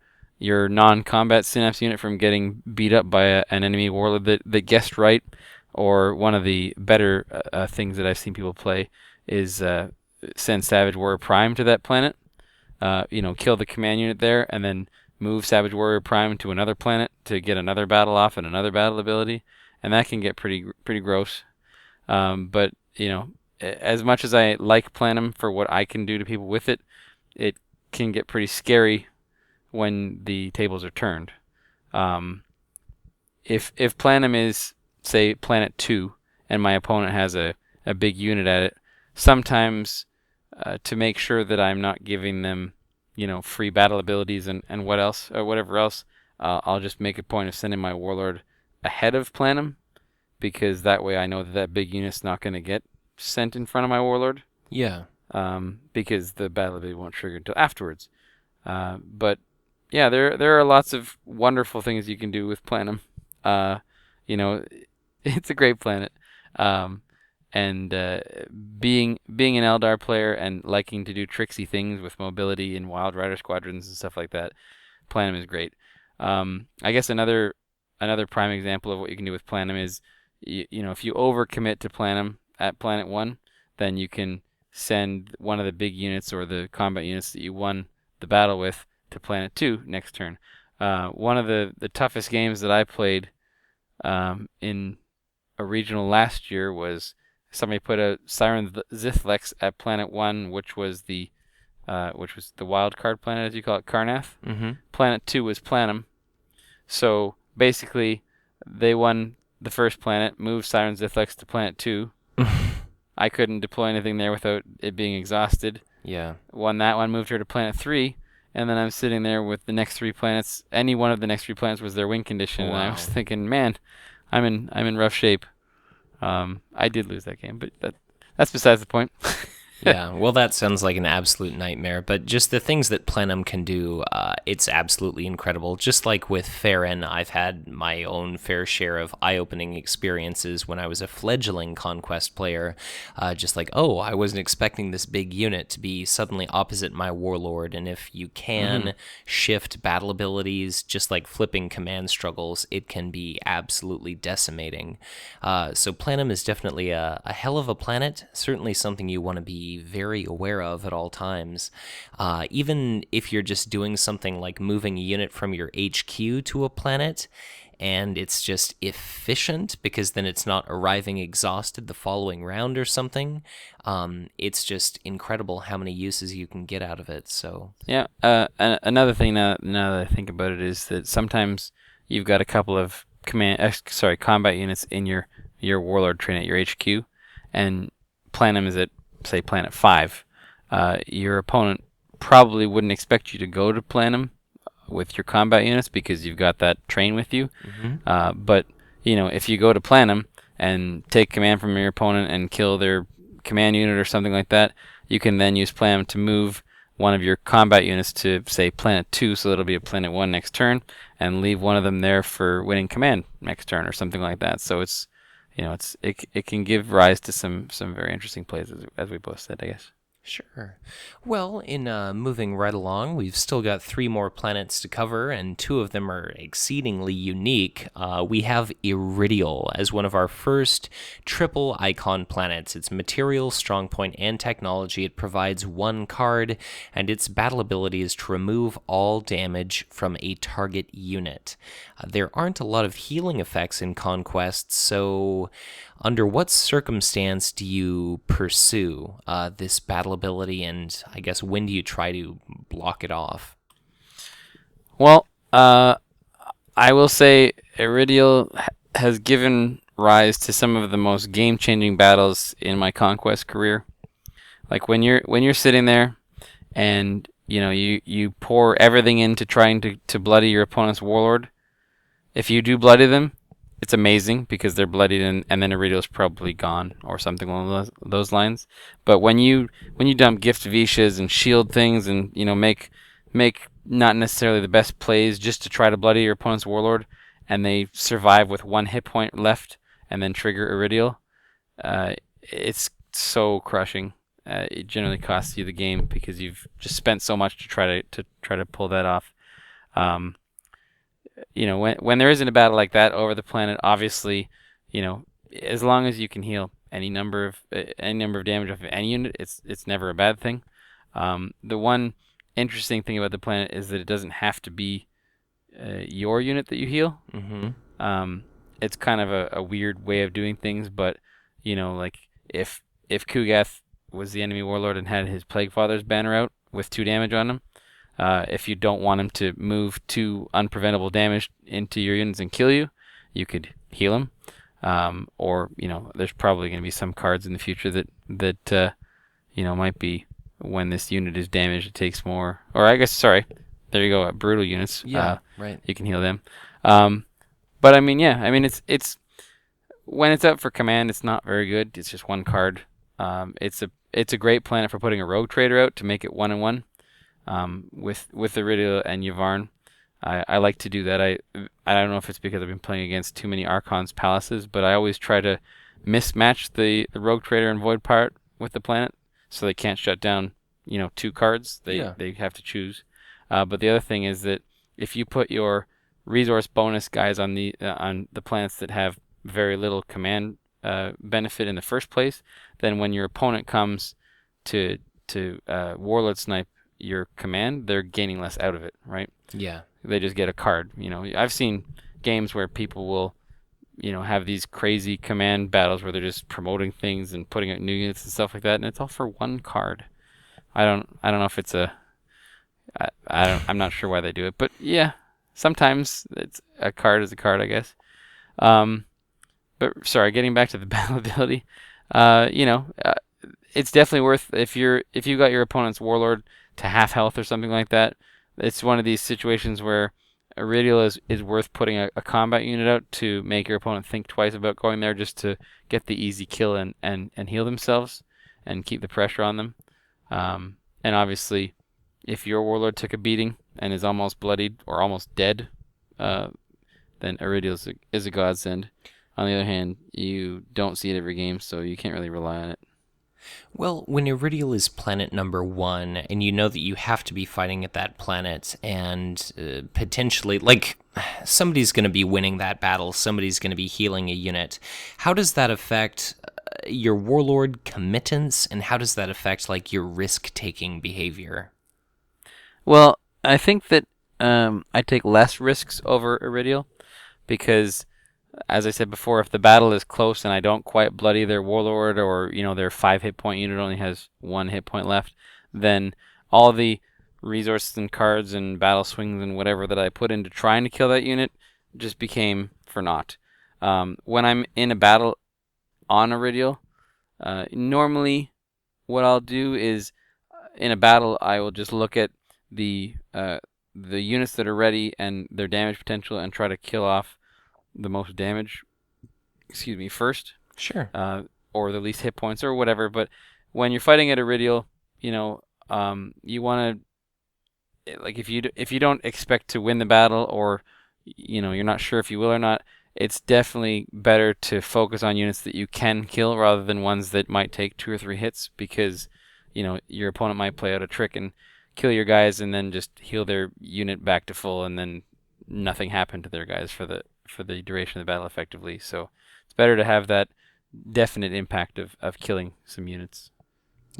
non-combat Synapse unit from getting beat up by an enemy warlord that guessed right, or one of the better things that I've seen people play is send Savage Warrior Prime to that planet, kill the command unit there, and then move Savage Warrior Prime to another planet to get another battle off and another battle ability, and that can get pretty gross. But as much as I like Planum for what I can do to people with it, it can get pretty scary when the tables are turned. If Planum is, say, Planet 2, and my opponent has a big unit at it, sometimes to make sure that I'm not giving them, free battle abilities and whatever else, I'll just make a point of sending my warlord ahead of Planum, because that way I know that big unit's not going to get sent in front of my warlord. Yeah. Because the battle ability won't trigger until afterwards. But yeah, there are lots of wonderful things you can do with Planum. It's a great planet. And being an Eldar player and liking to do tricksy things with mobility and Wild Rider squadrons and stuff like that, Planum is great. I guess another prime example of what you can do with Planum is, if you overcommit to Planum at Planet 1, then you can send one of the big units or the combat units that you won the battle with to Planet 2 next turn. One of the toughest games that I played in a regional last year was somebody put a Siren Zithlex at Planet 1, which was the wild card planet, as you call it, Karnath. Mm-hmm. Planet 2 was Planum. So basically, they won the first planet, moved Siren Zithlex to Planet 2. I couldn't deploy anything there without it being exhausted. Yeah. Won that one, moved her to Planet 3, and then I'm sitting there with the next 3 planets. Any one of the next 3 planets was their win condition, Wow. and I was thinking, man, I'm in rough shape. I did lose that game, but that's besides the point. Yeah, well, that sounds like an absolute nightmare, but just the things that Planum can do, it's absolutely incredible. Just like with Ferren, I've had my own fair share of eye-opening experiences when I was a fledgling Conquest player, just like, oh, I wasn't expecting this big unit to be suddenly opposite my warlord, and if you can shift battle abilities, just like flipping command struggles, it can be absolutely decimating. So Planum is definitely a hell of a planet, certainly something you want to be very aware of at all times. Even if you're just doing something like moving a unit from your HQ to a planet, and it's just efficient because then it's not arriving exhausted the following round or something, it's just incredible how many uses you can get out of it. So yeah, another thing now that I think about it is that sometimes you've got a couple of combat units in your warlord train at your HQ, and Planum is at, say, Planet 5. Your opponent probably wouldn't expect you to go to Planum with your combat units because you've got that train with you. But if you go to Planum and take command from your opponent and kill their command unit or something like that, you can then use Planum to move one of your combat units to, say, Planet 2, so it'll be a Planet 1 next turn, and leave one of them there for winning command next turn or something like that. So it's it can give rise to some very interesting plays, as we both said, I guess. Sure. Well, in moving right along, we've still got 3 more planets to cover, and 2 of them are exceedingly unique. We have Iridium as one of our first triple icon planets. Its material, strong point, and technology. It provides 1 card, and its battle ability is to remove all damage from a target unit. There aren't a lot of healing effects in Conquest, so under what circumstance do you pursue this battle ability, and I guess when do you try to block it off? Well, I will say Iridium has given rise to some of the most game-changing battles in my Conquest career. Like when you're sitting there and you pour everything into trying to bloody your opponent's warlord. If you do bloody them, it's amazing because they're bloodied and then Iridium's probably gone or something along those lines. But when you dump gift Vishas and shield things and make not necessarily the best plays just to try to bloody your opponent's warlord, and they survive with 1 hit point left and then trigger Iridium, it's so crushing. It generally costs you the game because you've just spent so much to try to pull that off. When there isn't a battle like that over the planet, obviously, as long as you can heal any number of damage off of any unit, it's never a bad thing. The one interesting thing about the planet is that it doesn't have to be your unit that you heal. It's kind of a weird way of doing things, but like if Kugath was the enemy warlord and had his Plague Father's banner out with 2 damage on him, if you don't want him to move 2 unpreventable damage into your units and kill you, you could heal him. or there's probably going to be some cards in the future that might be when this unit is damaged, it takes more. Or I guess, sorry, there you go. Brutal units. Yeah, right. You can heal them. But I mean, yeah, I mean it's when it's out for command, it's not very good. It's just one card. It's a great planet for putting a rogue trader out to make it 1/1. With Iridium and Yvarn. I like to do that. I don't know if it's because I've been playing against too many Archon's Palaces, but I always try to mismatch the Rogue Trader and Void Pirate with the planet, so they can't shut down 2 cards. They have to choose. But the other thing is that if you put your resource bonus guys on the planets that have very little command benefit in the first place, then when your opponent comes to Warlord Snipe your command, they're gaining less out of it, right? Yeah. They just get a card. I've seen games where people will, have these crazy command battles where they're just promoting things and putting out new units and stuff like that, and it's all for 1 card. I don't know if it's I'm not sure why they do it, but yeah, sometimes it's a card is a card, I guess. But sorry, getting back to the battle ability, it's definitely worth if you got your opponent's Warlord to half health or something like that. It's one of these situations where Iridium is worth putting a combat unit out to make your opponent think twice about going there just to get the easy kill and heal themselves and keep the pressure on them. And obviously, if your Warlord took a beating and is almost bloodied or almost dead, then Iridium is a godsend. On the other hand, you don't see it every game, so you can't really rely on it. Well, when Iridium is planet number 1, and you know that you have to be fighting at that planet, and potentially, somebody's going to be winning that battle, somebody's going to be healing a unit, how does that affect your Warlord committance, and how does that affect, your risk-taking behavior? Well, I think that I take less risks over Iridium, because as I said before, if the battle is close and I don't quite bloody their Warlord, or their 5 hit point unit only has 1 hit point left, then all the resources and cards and battle swings and whatever that I put into trying to kill that unit just became for naught. When I'm in a battle on Iridium, normally what I'll do is in a battle I will just look at the units that are ready and their damage potential and try to kill off the most damage, first. Sure. Or the least hit points or whatever. But when you're fighting at Iridium, you want to, if you don't expect to win the battle, or you're not sure if you will or not, it's definitely better to focus on units that you can kill rather than ones that might take 2 or 3 hits, because your opponent might play out a trick and kill your guys and then just heal their unit back to full, and then nothing happened to their guys for the duration of the battle effectively. So it's better to have that definite impact of killing some units.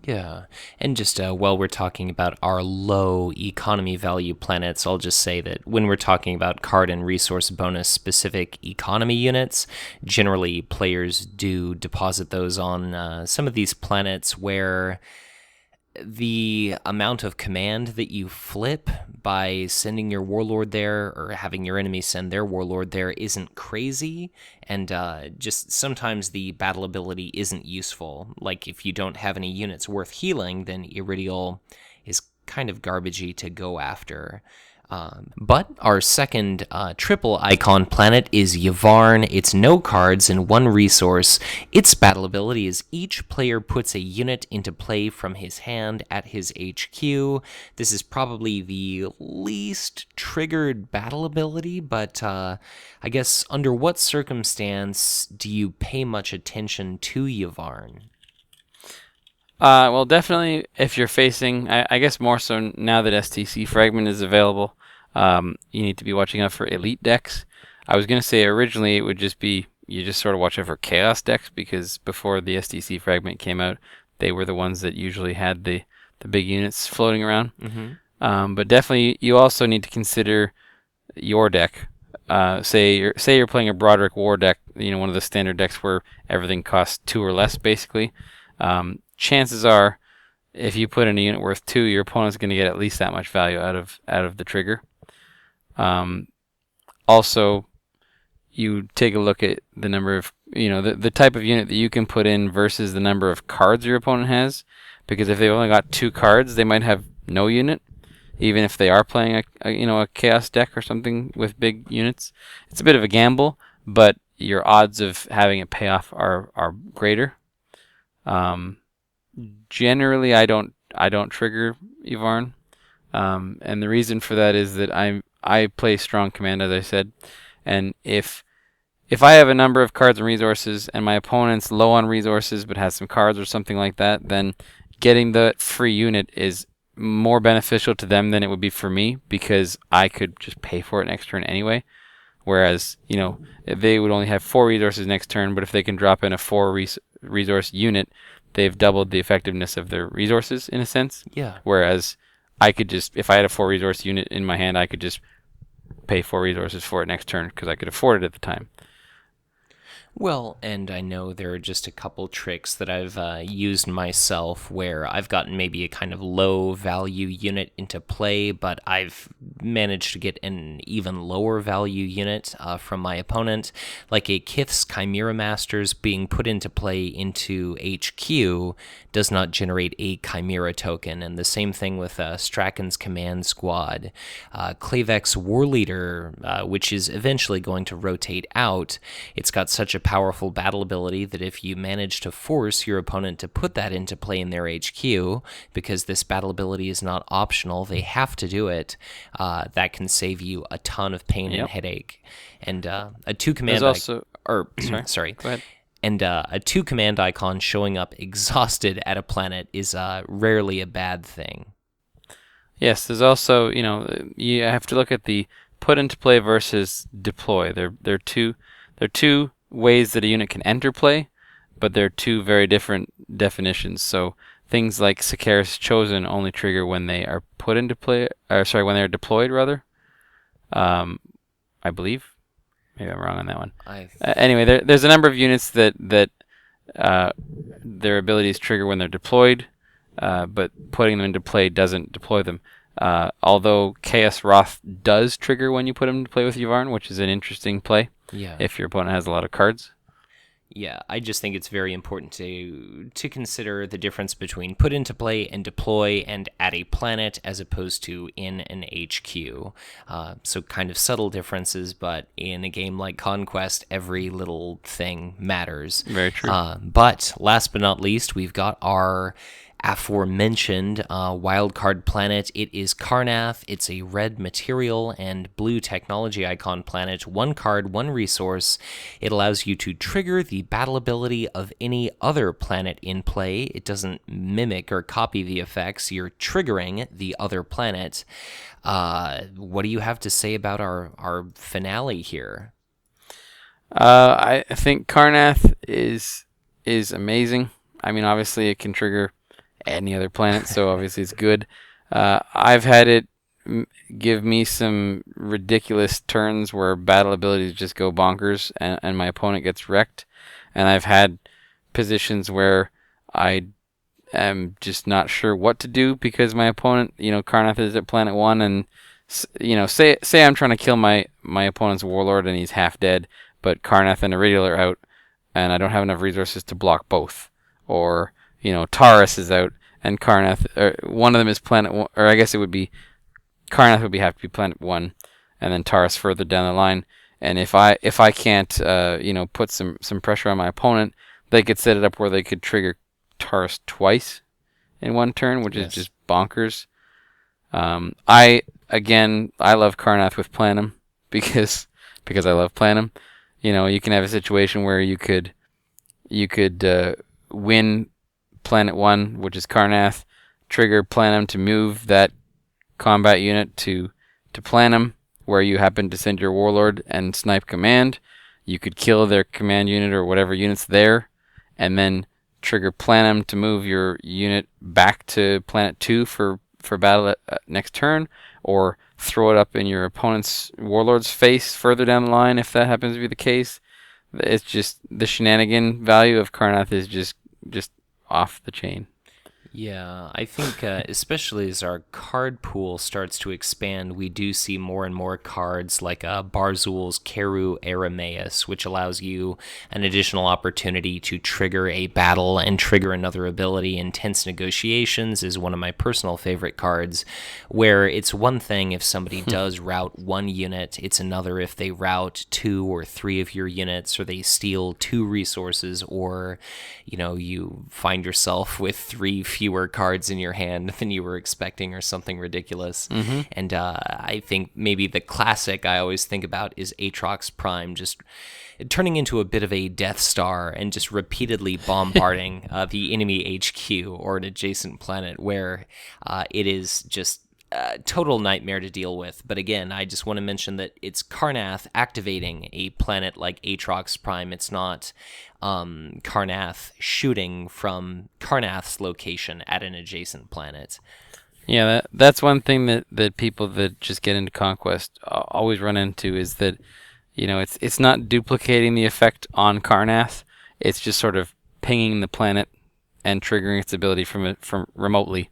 Yeah, and just while we're talking about our low economy value planets, I'll just say that when we're talking about card and resource bonus specific economy units, generally players do deposit those on some of these planets where the amount of command that you flip by sending your Warlord there or having your enemy send their Warlord there isn't crazy, and just sometimes the battle ability isn't useful. Like, if you don't have any units worth healing, then Iridium is kind of garbagey to go after. But our second triple icon planet is Yvarn. It's no cards and 1 resource. Its battle ability is each player puts a unit into play from his hand at his HQ. This is probably the least triggered battle ability, but I guess under what circumstance do you pay much attention to Yvarn? Well, definitely if you're facing, I guess more so now that STC Fragment is available, you need to be watching out for elite decks. I was going to say originally it would just be, you just sort of watch out for chaos decks, because before the STC Fragment came out, they were the ones that usually had the big units floating around. Mm-hmm. But definitely you also need to consider your deck. Say you're playing a Broderick War deck, one of the standard decks where everything costs 2 or less, basically. Chances are, if you put in a unit worth 2, your opponent's going to get at least that much value out of the trigger. Also, you take a look at the number of the type of unit that you can put in versus the number of cards your opponent has. Because if they've only got 2 cards, they might have no unit, even if they are playing a chaos deck or something with big units. It's a bit of a gamble, but your odds of having it pay off are greater. Generally, I don't trigger Yvarn, and the reason for that is that I play strong command, as I said, and if I have a number of cards and resources and my opponent's low on resources but has some cards or something like that, then getting the free unit is more beneficial to them than it would be for me, because I could just pay for it next turn anyway. Whereas, they would only have 4 resources next turn, but if they can drop in a 4 resource unit, they've doubled the effectiveness of their resources in a sense. Yeah. Whereas I could just, if I had a 4 resource unit in my hand, I could just pay 4 resources for it next turn because I could afford it at the time. Well, and I know there are just a couple tricks that I've used myself where I've gotten maybe a kind of low value unit into play, but I've managed to get an even lower value unit from my opponent, like a Kith's Chimera Masters being put into play into HQ does not generate a Chimera token, and the same thing with Straken's Command Squad. Klavek's War Leader, which is eventually going to rotate out, it's got such a powerful battle ability that if you manage to force your opponent to put that into play in their HQ, because this battle ability is not optional, they have to do it, that can save you a ton of pain and headache. And a 2 command sorry. Go ahead. And a 2 command icon showing up exhausted at a planet is rarely a bad thing. Yes, there's also, you have to look at the put into play versus deploy. They're two ways that a unit can enter play, but they're 2 very different definitions. So things like Sikaris Chosen only trigger when they are put into play, when they're deployed rather. I believe. Maybe I'm wrong on that one. Anyway, there's a number of units that their abilities trigger when they're deployed, but putting them into play doesn't deploy them. Although Chaos Wrath does trigger when you put them into play with Yvarn, which is an interesting play. Yeah. If your opponent has a lot of cards. Yeah, I just think it's very important to consider the difference between put into play and deploy and at a planet as opposed to in an HQ. So kind of subtle differences, but in a game like Conquest, every little thing matters. Very true. But last but not least, we've got our aforementioned wildcard planet. It is Karrnath. It's a red material and blue technology icon planet. 1 card, 1 resource. It allows you to trigger the battle ability of any other planet in play. It doesn't mimic or copy the effects. You're triggering the other planet. What do you have to say about our finale here? I think Karrnath is amazing. I mean, obviously it can trigger any other planet, so obviously it's good. I've had it give me some ridiculous turns where battle abilities just go bonkers and my opponent gets wrecked. And I've had positions where I am just not sure what to do because my opponent, Karrnath is at planet 1, and say I'm trying to kill my opponent's warlord and he's half dead, but Karrnath and Iridium are out and I don't have enough resources to block both. Or Taurus is out and Karrnath, or one of them is planet 1, or I guess it would be Karrnath would have to be planet 1, and then Taurus further down the line. And if I can't put some pressure on my opponent, they could set it up where they could trigger Taurus twice in 1 turn, which is just bonkers. I love Karrnath with Planum because I love Planum. You can have a situation where you could win planet 1, which is Karrnath, trigger Planum to move that combat unit to Planum, where you happen to send your warlord and snipe command. You could kill their command unit or whatever unit's there, and then trigger Planum to move your unit back to planet 2 for battle next turn, or throw it up in your opponent's warlord's face further down the line if that happens to be the case. It's just the shenanigan value of Karrnath is just off the chain. Yeah, I think especially as our card pool starts to expand, we do see more and more cards like Barzul's Keru Aramaeus, which allows you an additional opportunity to trigger a battle and trigger another ability. Intense Negotiations is one of my personal favorite cards, where it's one thing if somebody does route one unit, it's another if they route 2 or 3 of your units, or they steal 2 resources, or you find yourself with 3 fewer cards in your hand than you were expecting, or something ridiculous. And I think maybe the classic I always think about is Aatrox Prime, just turning into a bit of a Death Star and just repeatedly bombarding the enemy HQ or an adjacent planet, where it is just total nightmare to deal with. But again, I just want to mention that it's Karnath activating a planet like Aatrox Prime. It's not Karnath shooting from Karnath's location at an adjacent planet. Yeah, that's one thing that people that just get into Conquest always run into, is that it's not duplicating the effect on Karnath. It's just sort of pinging the planet and triggering its ability from remotely.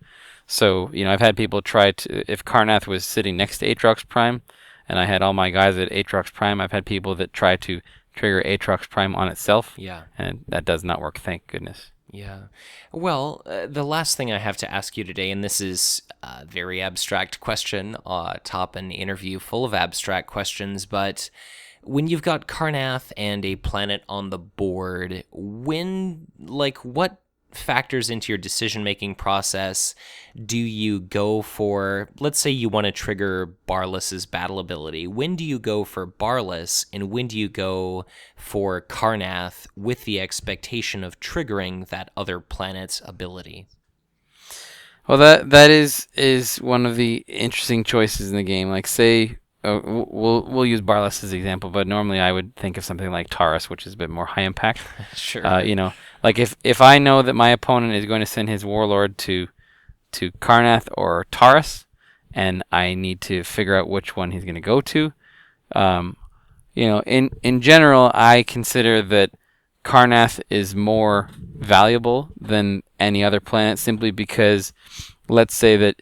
So, I've had people try to, if Karnath was sitting next to Aatrox Prime, and I had all my guys at Aatrox Prime, I've had people that try to trigger Aatrox Prime on itself. Yeah. And that does not work, thank goodness. Yeah. Well, the last thing I have to ask you today, and this is a very abstract question, top an interview full of abstract questions, but when you've got Karnath and a planet on the board, what factors into your decision-making process? Do you go for, let's say you want to trigger Barlas's battle ability. When do you go for Barlas, and when do you go for Karnath with the expectation of triggering that other planet's ability? Well, that is one of the interesting choices in the game. Like, say, we'll use Barlas as an example, but normally I would think of something like Taurus, which is a bit more high impact. Sure. Like if I know that my opponent is going to send his warlord to Karnath or Taurus, and I need to figure out which one he's going to go to, in general, I consider that Karnath is more valuable than any other planet, simply because, let's say that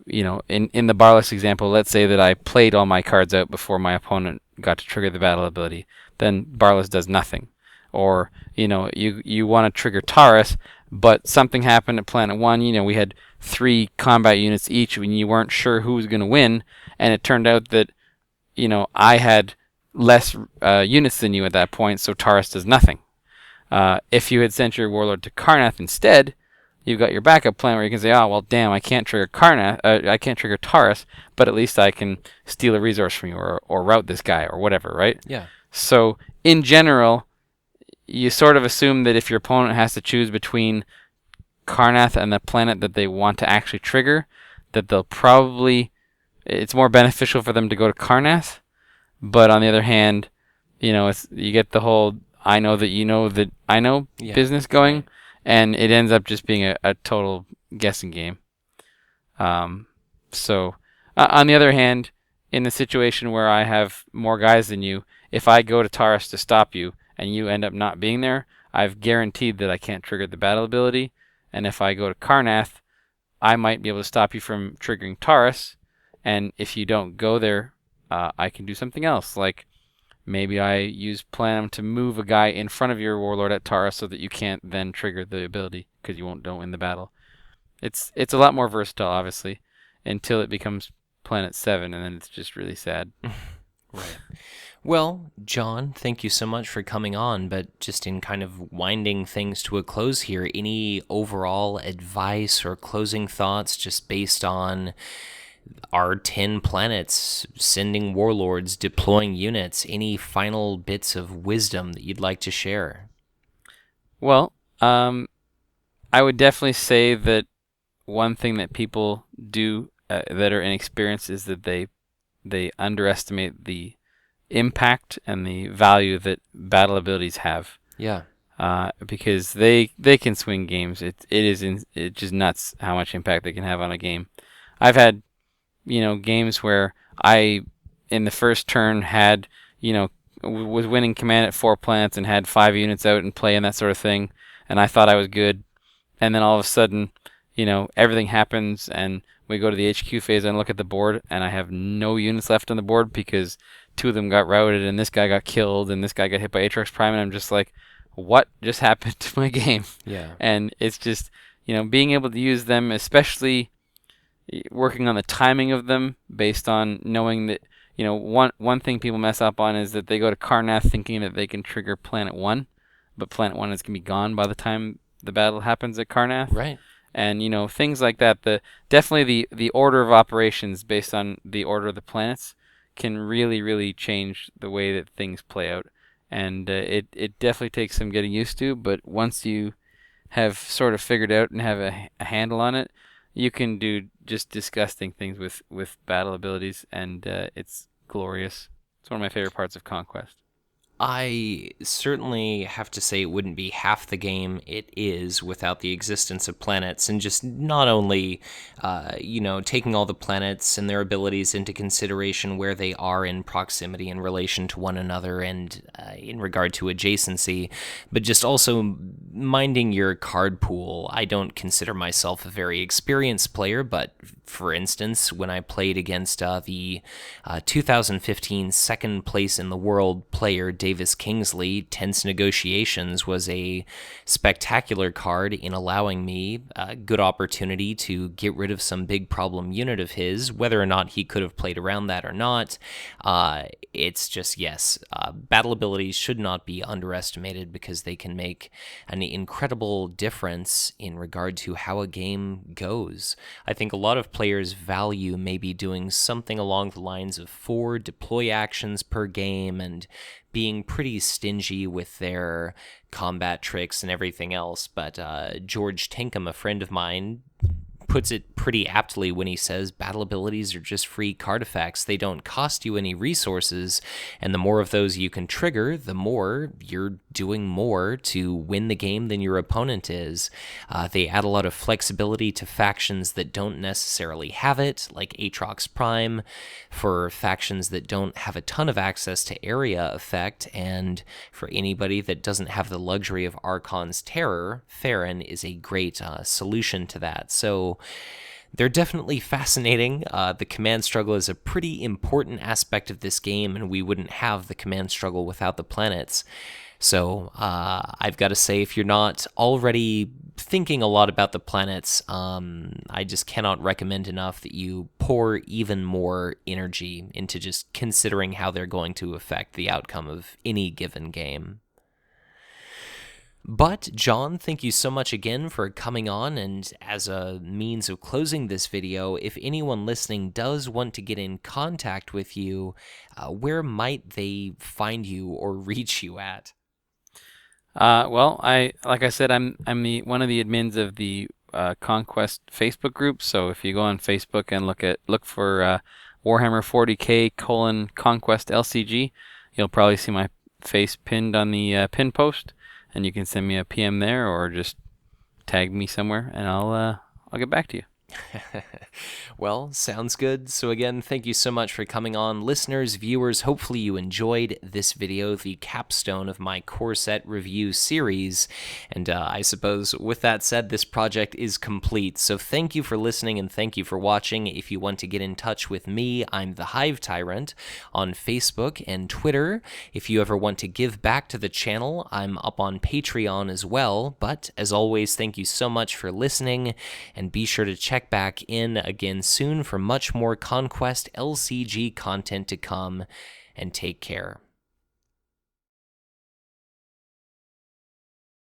in the Barlas example, let's say that I played all my cards out before my opponent got to trigger the battle ability, then Barlas does nothing. Or, you want to trigger Taurus, but something happened at Planet 1. We had 3 combat units each, and you weren't sure who was going to win, and it turned out that, I had less units than you at that point, so Taurus does nothing. If you had sent your warlord to Karnath instead, you've got your backup plan where you can say, oh, well, damn, I can't trigger I can't trigger Taurus, but at least I can steal a resource from you, or route this guy, or whatever, right? Yeah. So, in general, you sort of assume that if your opponent has to choose between Karnath and the planet that they want to actually trigger, that it's more beneficial for them to go to Karnath. But on the other hand, you get the whole I know that you know that I know business going, and it ends up just being a total guessing game. So, on the other hand, in the situation where I have more guys than you, if I go to Taurus to stop you, and you end up not being there, I've guaranteed that I can't trigger the battle ability. And if I go to Karnath, I might be able to stop you from triggering Taurus. And if you don't go there, I can do something else. Like, maybe I use Planum to move a guy in front of your warlord at Taurus so that you can't then trigger the ability, because you don't win the battle. It's a lot more versatile, obviously, until it becomes Planet 7, and then it's just really sad. Right. Well, John, thank you so much for coming on, but just in kind of winding things to a close here, any overall advice or closing thoughts just based on our 10 planets, sending warlords, deploying units, any final bits of wisdom that you'd like to share? Well, I would definitely say that one thing that people do that are inexperienced is that they underestimate the impact and the value that battle abilities have. Yeah. Because they can swing games. It's just nuts how much impact they can have on a game. I've had games where I in the first turn had was winning command at 4 planets and had 5 units out and play and that sort of thing, and I thought I was good, and then all of a sudden everything happens and we go to the HQ phase and look at the board and I have no units left on the board because two of them got routed and this guy got killed and this guy got hit by Aatrox Prime, and I'm just like, what just happened to my game? Yeah. And it's just, being able to use them, especially working on the timing of them based on knowing that, one thing people mess up on is that they go to Karnath thinking that they can trigger Planet 1, but Planet 1 is going to be gone by the time the battle happens at Karnath. Right. And, things like that. Definitely the order of operations based on the order of the planets can really, really change the way that things play out. And it definitely takes some getting used to, but once you have sort of figured out and have a handle on it, you can do just disgusting things with battle abilities, and it's glorious. It's one of my favorite parts of Conquest. I certainly have to say it wouldn't be half the game it is without the existence of planets, and just not only, taking all the planets and their abilities into consideration where they are in proximity in relation to one another and in regard to adjacency, but just also minding your card pool. I don't consider myself a very experienced player, but for instance, when I played against the 2015 second place in the world player, Davis Kingsley, Tense Negotiations was a spectacular card in allowing me a good opportunity to get rid of some big problem unit of his. Whether or not he could have played around that or not, it's just, yes, battle abilities should not be underestimated because they can make an incredible difference in regard to how a game goes. I think a lot of players value maybe doing something along the lines of 4 deploy actions per game and being pretty stingy with their combat tricks and everything else, but George Tinkham, a friend of mine, puts it pretty aptly when he says battle abilities are just free card effects. They don't cost you any resources, and the more of those you can trigger, the more you're doing more to win the game than your opponent is. They add a lot of flexibility to factions that don't necessarily have it, like Aatrox Prime, for factions that don't have a ton of access to area effect, and for anybody that doesn't have the luxury of Archon's Terror, Ferren is a great solution to that. So they're definitely fascinating. The command struggle is a pretty important aspect of this game, and we wouldn't have the command struggle without the planets. So I've got to say, if you're not already thinking a lot about the planets, I just cannot recommend enough that you pour even more energy into just considering how they're going to affect the outcome of any given game. But, John, thank you so much again for coming on, and as a means of closing this video, if anyone listening does want to get in contact with you, where might they find you or reach you at? Well, like I said, I'm one of the admins of the Conquest Facebook group. So if you go on Facebook and look for Warhammer 40K Conquest LCG, you'll probably see my face pinned on the pin post, and you can send me a PM there or just tag me somewhere, and I'll get back to you. Well, sounds good. So again, thank you so much for coming on. Listeners, viewers, hopefully you enjoyed this video, the capstone of my core set review series. And I suppose with that said, this project is complete. So thank you for listening and thank you for watching. If you want to get in touch with me, I'm the Hive Tyrant on Facebook and Twitter. If you ever want to give back to the channel, I'm up on Patreon as well. But as always, thank you so much for listening, and be sure to check back in again soon for much more Conquest LCG content to come, and take care.